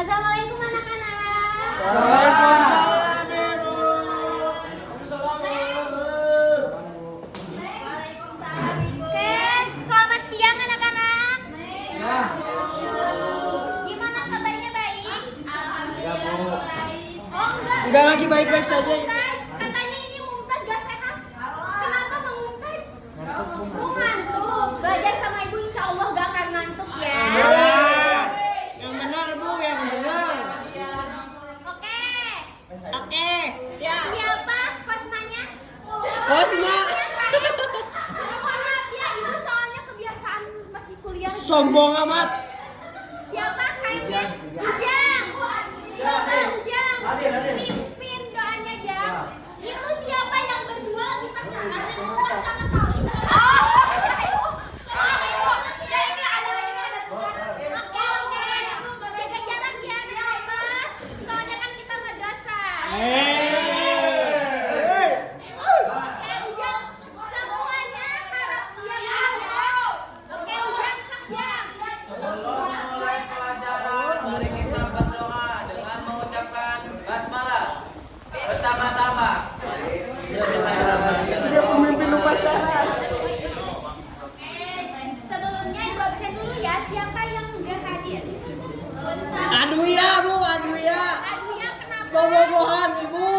Assalamualaikum anak-anak. Waalaikumsalam Ibu. Waalaikumsalam Ibu. Oke, selamat siang anak-anak. Ya. Gimana kabarnya, baik? Ya, Bu. Oh, Enggak lagi baik-baik saja. Mumtaz, katanya ini Mumtaz gak sehat. Kenapa Bang Mumtaz? Oh, ngantuk. Belajar sama Ibu insya Allah gak akan ngantuk ya. Yang benar, Bu, yang benar. Oke. Oke. Siapa Kosmanya? Kosma. Mohon maaf ya, Ibu soalnya kebiasaan masih kuliah. Sombong amat. Siapa kayaknya? Ujang. Coba Ujang. Pimpin doanya Jang. Itu siapa yang berdua lagi pacaran? Semua sama saling. Ya ini ada. Oke. Jaga jarak ya, anak-anak. Soalnya kan kita madrasah. Oke, Ujang. Semuanya harap diam ya. Oke, Ujang, sak Jang. Sebelum mulai pelajaran, mari kita berdoa dengan mengucapkan basmalah bersama-sama. Bismillahirrahmanirrahim. Dia pemimpin upacara. Sebelumnya Ibu absen dulu ya. Siapa yang nggak hadir? Aduh ya, Bu, aduh ya. Aduh ya, kenapa? Bobogohan, Ibu.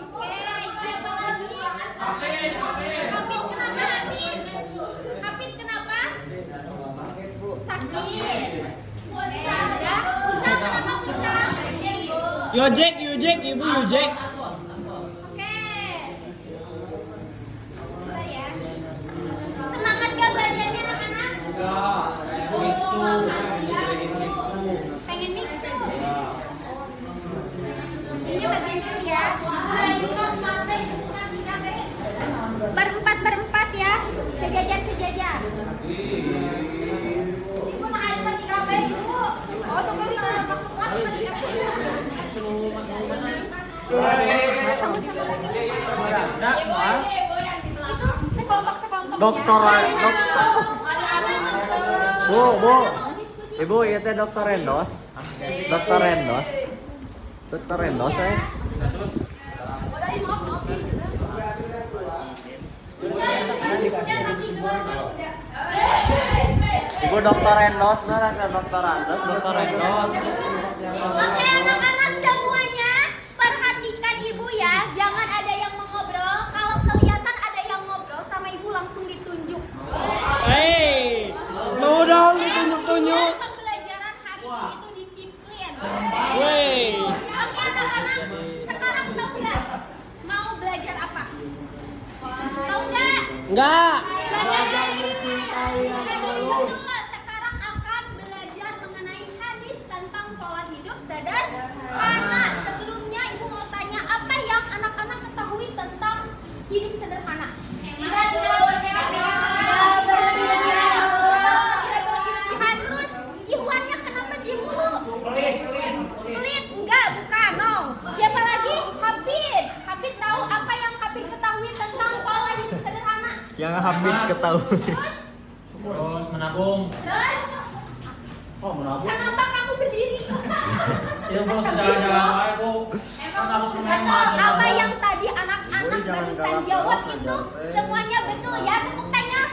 Oke, siapa lagi? Hafid kenapa Hafid? Hafid kenapa? Sakit. Unsal ya? Unsal kenapa Unsal? Yojek, Ibu, Yojek. Oke. Bentar ya. Semangat gak belajarnya anak-anak? Pengen mixu. Ini bagian dulu ya. Berempat ya. Sejajar. Ibu nak air mati kafe ibu. Oh tuh kan salah masuk kelas mati kafe. Kamu sama lagi. Itu sekelompok. Doktoran, Ya. Bu. Ibu, iya teh Dokter Rendos. Dokter Rendos, Iya. Ibu Dokter Rendos, benar kan Dokter Rendos. Oke anak-anak semuanya perhatikan ibu ya, jangan ada yang mengobrol. Kalau kelihatan ada yang ngobrol sama ibu langsung ditunjuk. Hei, mau dong ditunjuk-tunjuk. Biar pembelajaran hari ini itu disiplin. Wey. Oke anak-anak, sekarang tahu nggak mau belajar apa? Tahu nggak? Enggak. Sekarang akan belajar mengenai hadis tentang pola hidup sederhana. Sebelumnya ibu mau tanya apa yang anak-anak ketahui tentang hidup sederhana? Tidak berlebihan. Terus Ikhwannya kenapa diem dulu? Pelit? Enggak, bukan. No. Siapa lagi? Hafid tahu apa yang Hafid ketahui tentang pola hidup sederhana? Yang Hamid ketahui. Terus menabung. Terus Oh, menabung. kenapa kamu berdiri? Ya, Bu, jalan-jalan aja, Bu. Kan harus menghemat. Apa yang tadi anak-anak Boy, jangan barusan galak-galak jawab aja, itu Boy. semuanya betul ya? Tepuk tangan.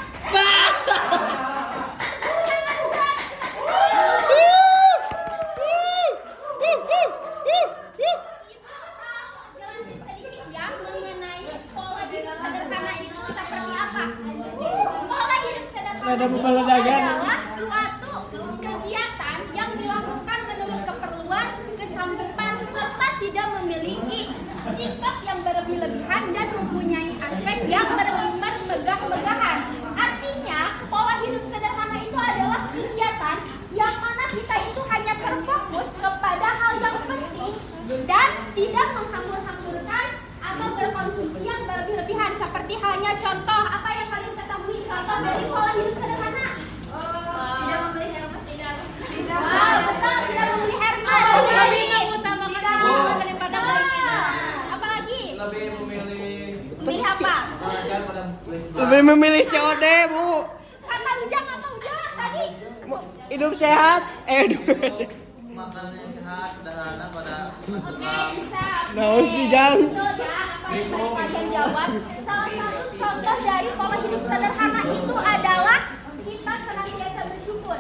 Jelasin sedikit ya mengenai pola hidup sederhana itu seperti apa? Pola hidup sederhana Ada itu peledakan. adalah suatu kegiatan yang dilakukan menurut keperluan, kesanggupan, serta tidak memiliki sikap yang berlebih-lebihan dan mempunyai aspek yang bermegah-megahan. Artinya, pola hidup sederhana itu adalah kegiatan yang mana kita itu hanya terfokus kepada hal yang penting dan tidak menghambur-hamburkan atau berkonsumsi yang berlebih-lebihan. Seperti halnya contoh apa yang kalian ketahui contoh dari pola hidup sederhana? Tidak membeli hermes tidak. Betul, tidak membeli hermes. Lebih mengutamakan daripada baiknya. Apalagi? Lebih memilih Pilih apa? pengajar pada Lebih memilih COD, Bu. Kata Ujang apa Ujang tadi? Hidup sehat. Hidup sehat. makannya sehat, sederhana pada Oke, bisa. Nah, sih, Jang. Betul ya, apa yang tadi kalian jawab. Salah satu contoh dari pola hidup sederhana itu adalah kita senantiasa bersyukur.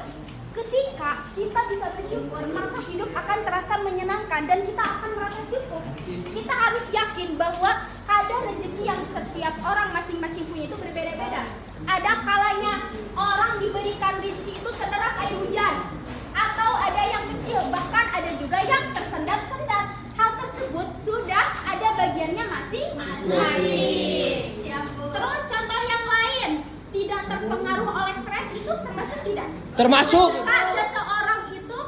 Ketika kita bisa bersyukur, maka hidup akan terasa menyenangkan dan kita akan merasa cukup. Kita harus yakin bahwa kadar rezeki yang setiap orang masing-masing punya itu berbeda-beda. Ada kalanya orang diberikan rezeki itu sederas air hujan, atau ada yang kecil, bahkan ada juga yang tersendat-sendat. Hal tersebut sudah ada bagiannya masing-masing. Terus contoh yang lain, tidak terpengaruh oleh tren itu termasuk tidak? Termasuk. Jika seseorang itu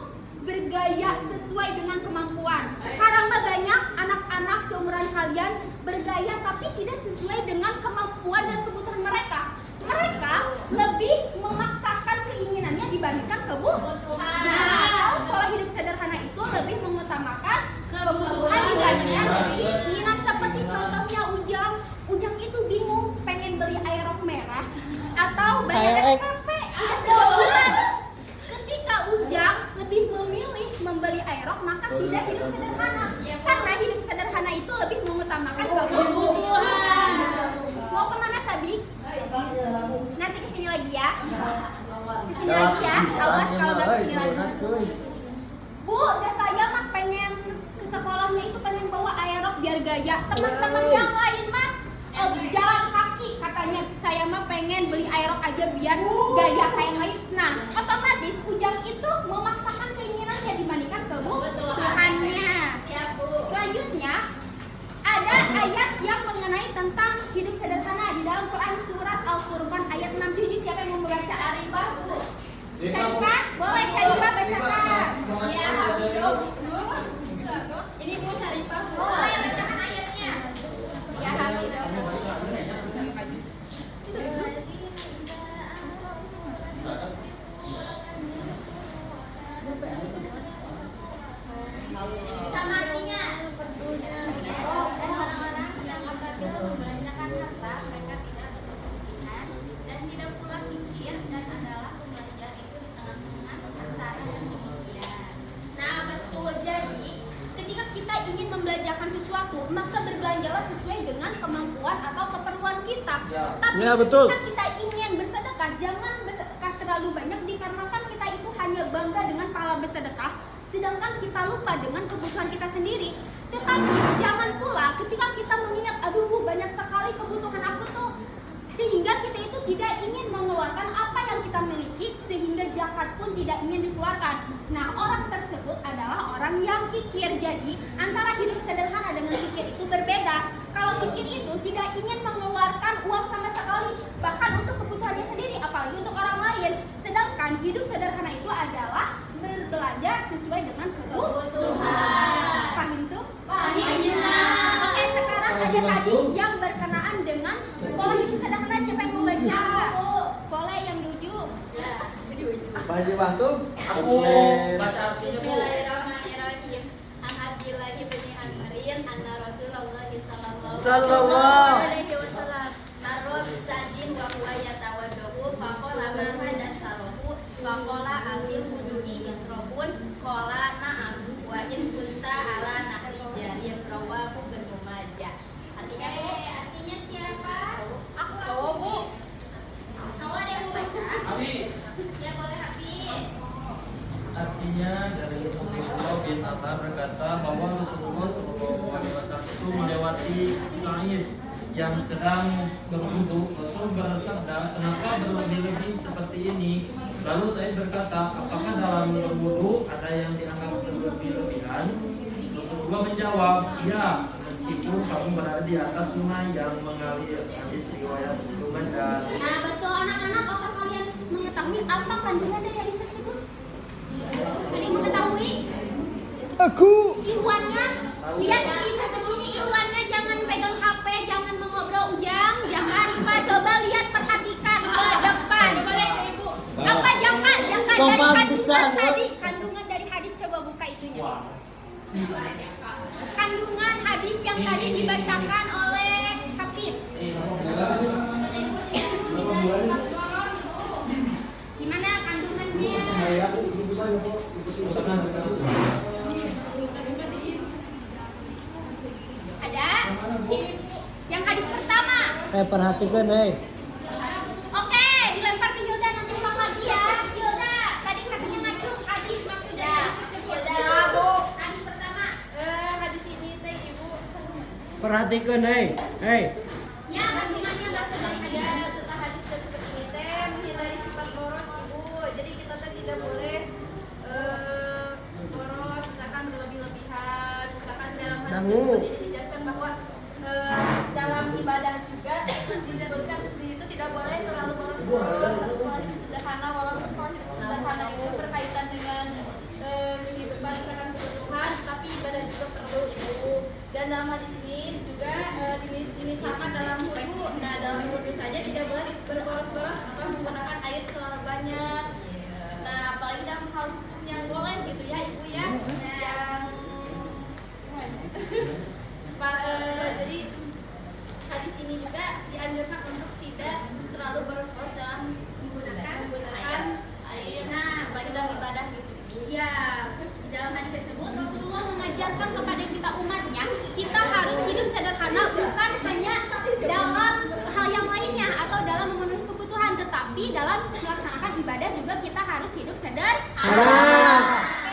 bergaya sesuai dengan kemampuan. Sekarang mah banyak anak-anak seumuran kalian bergaya tapi tidak sesuai dengan kemampuan dan kebutuhan mereka. Mereka lebih memaksakan keinginannya dibandingkan kebutuhan. Nah, kalau pola hidup sederhana itu lebih mengutamakan kebutuhan dibandingkan keinginan. Seperti contohnya Ujang itu bingung pengen beli aerok merah atau bayar SPP udah 3 bulan. Ketika Ujang lebih memilih membeli aerok, maka tidak hidup sederhana. Karena hidup sederhana itu lebih mengutamakan kebutuhan. Mau kemana Sabi? Nanti kesini lagi ya. Kesini lagi ya. Awas kalau nggak kesini lagi. Bu, saya mah pengen ke sekolahnya itu pengen bawa aerok biar gaya. Teman-teman yang lain mah jalan kaki katanya. Saya mah pengen beli aerok aja biar gaya kayak yang lain. Nah, otomatis Ujang itu memaksakan keinginannya dibandingkan kebutuhannya. Selanjutnya ada ayat yang mengenai tentang hidup sederhana di dalam Quran surat Al-Furqan ayat 67. Siapa yang mau membaca? Syarifah, Bu. Syarifah, boleh Syarifah bacakan. Ya, ini Bu Syarifah, Bu. Boleh bacakan ayatnya. Ya, Hafidh. Sama artinya. Dan orang-orang yang apabila membelanjakan harta mereka tidak berlebihan dan tidak pula kikir dan adalah pembelanjaan itu di tengah-tengah antara yang demikian. Nah betul, jadi ketika kita ingin membelanjakan sesuatu maka berbelanjalah sesuai dengan kemampuan atau keperluan kita. Tapi Ya, betul. ketika kita ingin bersedekah, jangan bersedekah terlalu banyak dikarenakan kita itu hanya bangga dengan pahala bersedekah, sedangkan kita lupa dengan kebutuhan kita sendiri. Tetapi jangan pula ketika kita mengingat, aduh banyak sekali kebutuhan aku tuh, sehingga kita itu tidak ingin mengeluarkan apa yang kita miliki, sehingga zakat pun tidak ingin dikeluarkan. Nah, orang tersebut adalah orang yang kikir. Jadi antara hidup sederhana dengan kikir itu berbeda. Kalau kikir itu tidak ingin mengeluarkan uang sama sekali, bahkan untuk kebutuhannya sendiri, apalagi untuk orang lain. Sedangkan hidup sederhana itu adalah berbelanja sesuai dengan kebutuhan. Paham tuh? Paham. Oke, sekarang ada hadis yang berkenaan dengan pola hidup sederhana. Siapa yang mau baca? Boleh yang di ujung. Pak Haji Bantum. Aku baca artinya, Bu. Bismillahirrahmanirrahim. An Abdillah bin Amrin anna Rasulullah Sallallahu alaihi wasallam marra bisadin wa huwa yatawaddu faqala ma hadasalahu faqala amil wudu'i israbun qala na'am wa in kunta ala nahri jarir rawahu Ibnu Majah. Artinya Bu? Artinya siapa? Aku, Bu. Kamu ada yang mau baca? Abi. Ya boleh Habib. Artinya dari Abdullah bin Abbas berkata bahwa Rasulullah SAW itu melewati Sa'id yang sedang berwudu. Rasul bersabda, kenapa berlebih-lebih seperti ini? Lalu Sa'id berkata, apakah dalam berwudu ada yang dianggap berlebih-lebihan? Rasulullah menjawab, ya, meskipun kamu berada di atas sungai yang mengalir. Hadis riwayat Ibnu Majah. Nah betul anak-anak, apa kalian mengetahui apa kandungan dari hadis tersebut? Ada yang mengetahui? Aku. Iwannya, lihat ibu kesini iwannya, jangan pegang HP, jangan mengobrol Ujang, jangan Rifa, coba lihat perhatikan ke depan. Apa jangka dari kandungan tadi? Kandungan dari hadis coba buka itunya. Kandungan hadis yang tadi dibacakan oleh Habib. Gimana kandungannya? Perhatikan Oke, dilempar ke Hilda, nanti ulang lagi ya. Hilda, tadi kakinya ngacung. Hadis maksudnya tersebut. Bu. Hadis pertama. Hadis ini teh ibu Perhatikan Ya, kandungannya berasal dari hadis. ya tentang hadis tersebut ini teh menghindari sifat boros ibu. Jadi kita teh tidak boleh boros, misalkan berlebih-lebihan. Misalkan dalam hadis tersebut ini dijelaskan bahwa dalam ibadah juga disebutkan di sini itu tidak boleh terlalu boros-boros, harus pola hidup sederhana. Walaupun pola hidup sederhana itu berkaitan dengan kehidupan misalkan kebutuhan, tapi ibadah juga perlu ibu. Dan dalam hadis ini juga dimisalkan dalam wudhu. Nah, dalam wudhu saja tidak boleh berboros-boros atau menggunakan air terlalu banyak. Nah, apalagi dalam hal hukum yang boleh gitu ya ibu ya, yang jadi hadis ini juga dianjurkan untuk tidak terlalu boros-boros dalam menggunakan air. Nah, apalagi dalam ibadah gitu. Ya, di dalam hadis tersebut Rasulullah mengajarkan kepada kita umatnya, kita harus hidup sederhana, bukan hanya dalam hal yang lainnya atau dalam memenuhi kebutuhan, tetapi dalam melaksanakan ibadah juga kita harus hidup sederhana.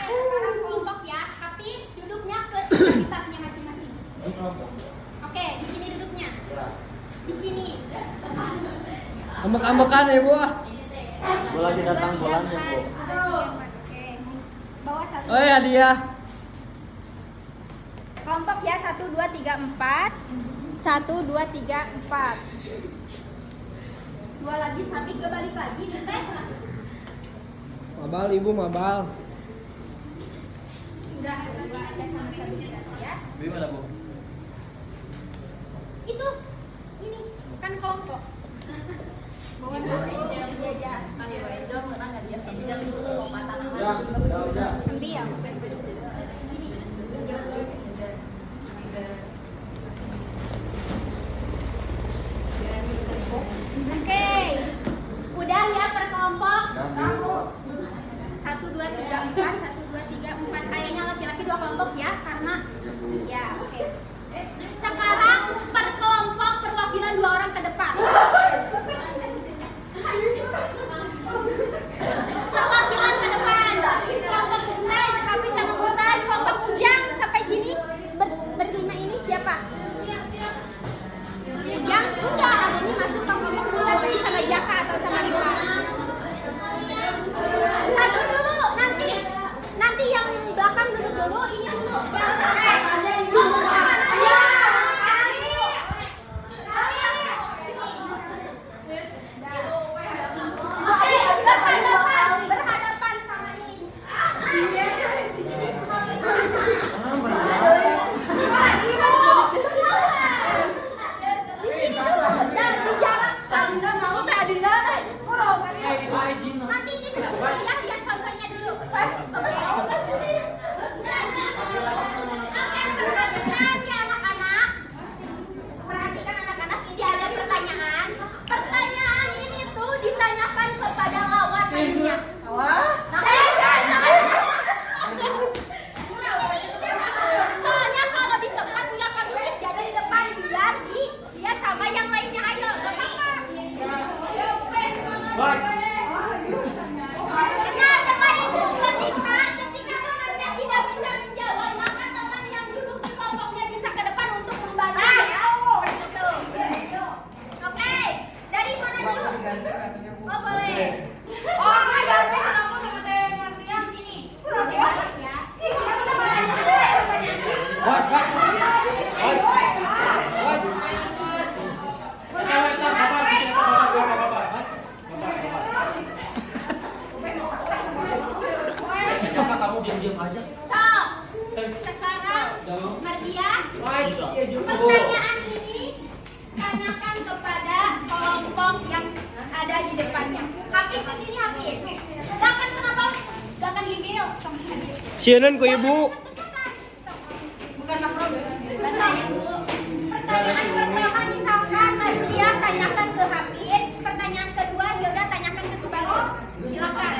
Oke, sekarang kelompok ya, tapi duduknya ke kitabnya masing-masing. Oke, di sini duduknya. Di sini. Ambek-ambekan Bu. Bola lagi datang bolanya, Bu. Oke. Bawah satu. Hadiah. Kelompok ya, 1, 2, 3, 4. 1, 2, 3, 4. Dua lagi, Sabik gak balik lagi, Teteh. Mabal Ibu, mabal. Enggak, ada sama Sabik berarti ya. Gimana Bu? Itu, ini, kan kelompok. Bawa satu, dia. Ayo, Angel menang nggak dia? Angel itu lompatan sama ambil. Oke, udah ya per kelompok. 1, 2, 3, 4. 1, 2, 3, 4. Kayaknya laki-laki 2 kelompok ya, karena ya oke. Sekarang per kelompok perwakilan 2 orang ke depan. Perwakilan ke depan. Kelompok Mumtaz, Habib sama Mumtaz, kelompok Ujang sampai sini berlima ini siapa? Ujang enggak, ada ini masuk ke kelompok Mumtaz tadi sama Jaka atau sama Rika. Satu dulu, nanti yang belakang duduk dulu, ini dulu. Berhadapan sama ini. Di sini dulu, dan di jarak. Nanti ini dulu ya, lihat contohnya dulu. Oke, perhatikan ya anak-anak. Perhatikan anak-anak, ini ada pertanyaan. Pertanyaan ini tuh ditanyakan kepada lawan mainnya. Soalnya kalau di tempat nggak kondusif, jadi di depan biar dilihat sama yang lainnya. Ayo, nggak apa-apa. Dengar itu, ketika temannya tidak bisa menjawab, maka teman yang duduk di kelompoknya bisa ke depan untuk membantu. Gitu. Oke, dari mana dulu? Oh boleh. Ganti kenapa sama Teh Martia sini? Ya. Kenapa kamu diam-diam aja? So, sekarang Mardia, pertanyaan ini tanyakan kepada kelompok yang ada di depannya. Hafid kesini Hafid. Silakan kenapa? Silakan gini sama hadir. Sieun ku Ibu. Bukan makhluk. Bahasa Ibu. Pertanyaan pertama misalkan Mardia tanyakan ke Hafid. Pertanyaan kedua Hilda tanyakan ke Tubagus. Silakan.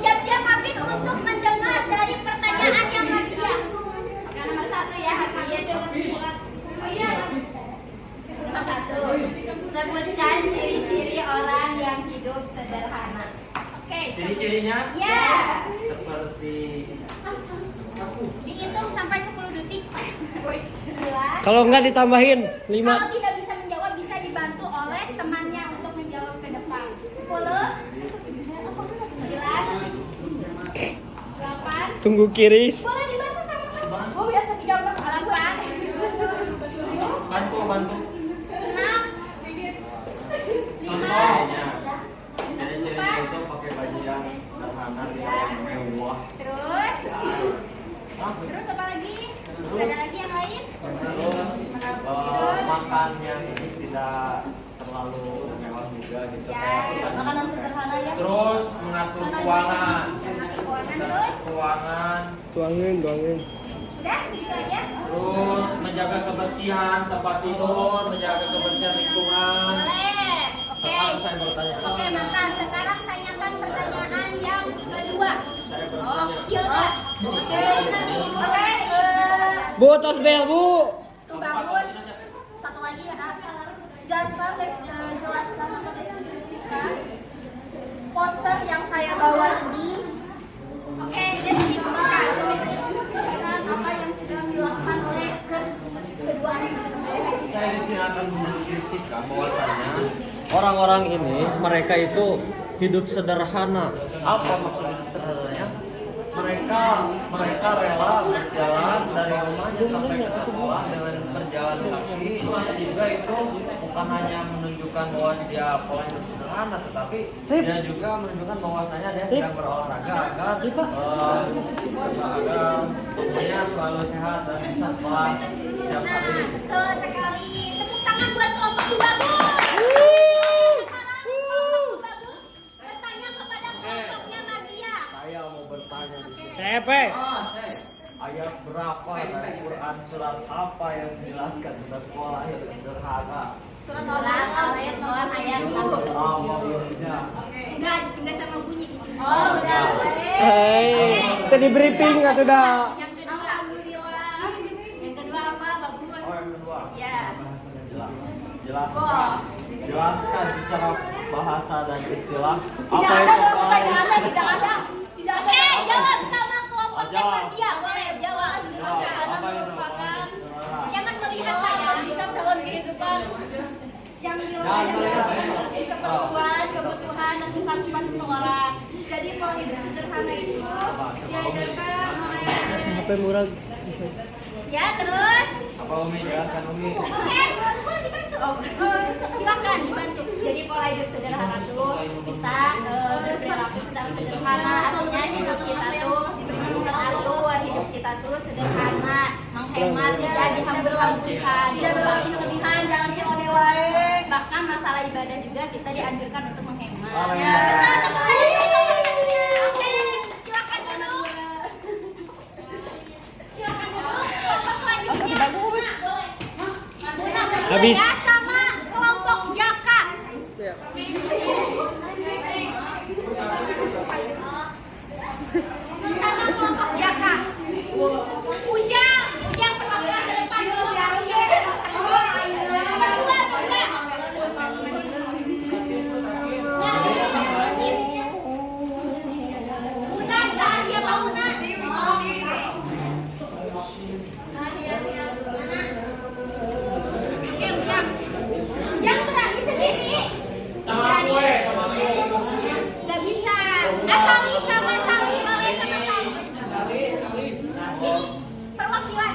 Siap-siap Hafid untuk mendengar dari pertanyaan yang Mardia. Oke, nomor 1 ya Hafid. Oh iya. Nomor 1. Ciri-cirinya Ya. seperti Dihitung sampai 10 detik. Push. 9. Kalau enggak ditambahin 5. Kalau tidak bisa menjawab bisa dibantu oleh temannya untuk menjawab ke depan. 10. 9. 8. Tunggu kiris. Boleh dibantu sama kan? Oh biasa dijawab 8. bantu. 6. 5. Ciri-cirinya itu pakai baju yang sederhana, tidak yang mewah. Terus apa lagi? Gak ada lagi yang lain? Terus makan yang tidak terlalu mewah juga gitu. Ya, Makanan sederhana ya. terus mengatur keuangan. mengatur keuangan terus. Keuangan, Tuangin. Udah, gitu aja. terus menjaga kebersihan tempat tidur, menjaga kebersihan lingkungan. Boleh. Oke. Sekarang saya bertanya. Oke, mantan. Sekarang tanyakan pertanyaan yang kedua. Saya bertanya. Gilda. Oke. Oke. Bu, tos bel, Bu. Tuh bagus. Satu lagi ada jelaskan atau deskripsikan poster yang saya bawa ini. Oke, deskripsikan. Deskripsikan apa yang sedang dilakukan oleh kedua anak tersebut. Saya di sini akan mendeskripsikan bahwasannya orang-orang ini mereka itu hidup sederhana. Apa maksud hidup sederhananya? Mereka rela berjalan dari rumahnya sampai ke sekolah dengan berjalan kaki. Juga itu bukan hanya menunjukkan bahwa dia pola hidup sederhana, tetapi dia juga menunjukkan bahwasanya dia sedang berolahraga agar tubuhnya selalu sehat dan bisa sekolah setiap Nah, hari. betul sekali. Tepuk tangan buat kelompok tuh bagus. Sekarang kelompok tuh bagus bertanya kepada kelompoknya Magia. Saya mau bertanya di sini. Siapa? Ayat berapa dari Quran, surat apa yang menjelaskan tentang sekolah hidup sederhana? Surat ayat nomor ayat. Enggak sama bunyi di sini. Oh, udah. Hai. Tadi briefing atau dah? Yang kedua. Alhamdulillah. Yang kedua apa? Bagus. Oh, yang kedua. Ya. Jelaskan secara bahasa dan istilah Tidak apa ada itu dalam sekolah pertanyaan hidup Anda, tidak ada. Tidak ada. Oke, jawab sama kelompoknya Jawab. Magia. Boleh jawab. sederhana? Anak Apa itu merupakan Jangan melihat saya. sikap dalam kehidupan yang Jangan melihat saya. kebutuhan dan kesanggupan seseorang. Jadi pola hidup sederhana itu diajarkan oleh HP murah. Ya, terus. Apa Umi jelaskan Umi? Oke, boleh dibantu. Silakan dibantu. Jadi pola hidup sederhana tuh kita berperilaku secara sederhana. Artinya hidup kita tuh mengatur hidup kita tuh sederhana, menghemat, tidak dihambur-hamburkan, tidak berlebih-lebihan, jangan celonewek. Bahkan masalah ibadah juga kita dianjurkan untuk menghemat. Ya. Betul, teman-teman. Oke, silakan duduk. Silakan duduk. Kelompok selanjutnya. Boleh. Bunda berdua Habis. ya sama kelompok Jaka. Sama kelompok Jaka. Ujang perwakilan ke depan dulu dari berdua. Una sama siapa Una? Oke, Ujang berani sendiri. Berani. Gak bisa. Asali sama Sali, boleh sama Sali. Sini, perwakilan.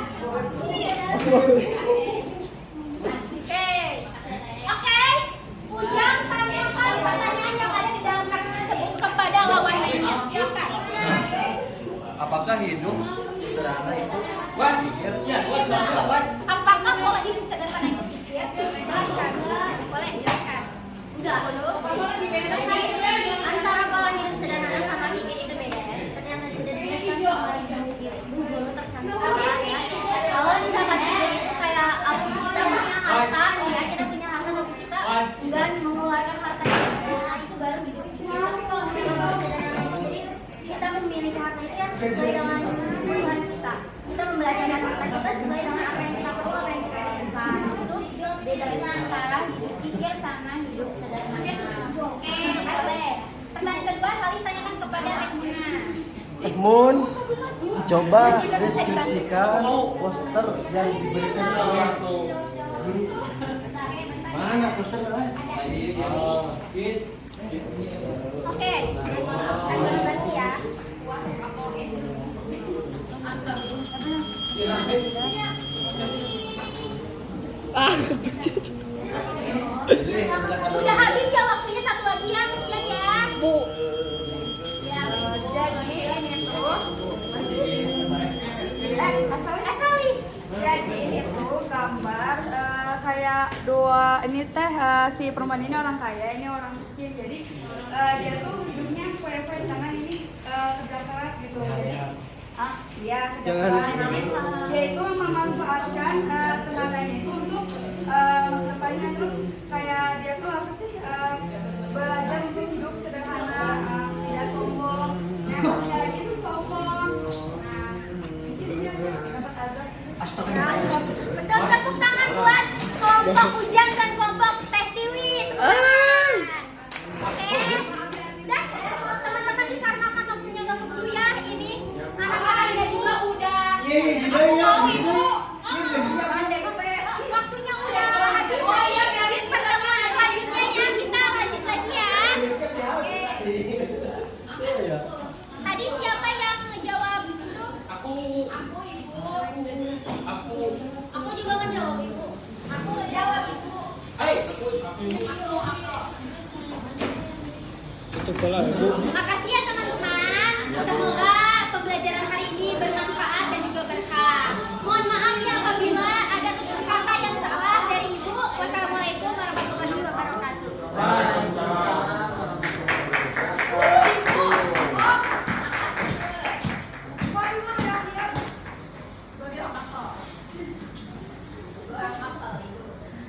Oke. Ujang tanyakan pertanyaan yang ada di dalam kartu tersebut kepada lawan lainnya. Silakan. Apakah hidup sederhana itu Apakah pola hidup sederhana itu pikir? Jelaskan. Boleh jelaskan. Enggak dulu. Antara pola hidup sederhana sama mikir itu beda ya. Seperti yang tadi udah dijelaskan sama Google tersangka ya. Kalau misalkan mikir itu kayak kita punya harta, ya kita punya harta tapi kita dan mengeluarkan harta kita, itu baru hidup. Kalau misalkan sederhana itu jadi kita memiliki harta itu ya sesuai dengan kebutuhan kita. Kita membelanjakan harta kita sesuai dengan apa yang kita perlu, apa yang kita butuhkan. Itu bedanya antara hidup pikir sama hidup sederhana. Oke, boleh. Pertanyaan kedua, saling tanyakan kepada Mun coba deskripsikan poster yang diberikan oleh guru. Mana posternya? Oke, kita bagi ya. Udah habis ya waktunya, satu lagi ya, kesian ya. Jadi ini tuh Asali. jadi ini tuh gambar kayak dua ini teh si perempuan ini orang kaya, ini orang miskin. Jadi dia tuh hidupnya kue-kue, sedangkan ini kerja keras gitu. Jadi dia kerja keras. Jadi dia itu memanfaatkan tenaganya itu untuk masa depannya. Terus kayak dia tuh apa sih belajar untuk hidup sederhana, tidak sombong. Nah, cara itu sombong. Nah, mungkin dia dapat azab. Betul, tepuk tangan buat kelompok Ujang dan kelompok Teh Tiwi, teman-teman. Oke, dah teman-teman, dikarenakan waktunya gak keburu ya, ini anak-anaknya juga udah aku mau ibu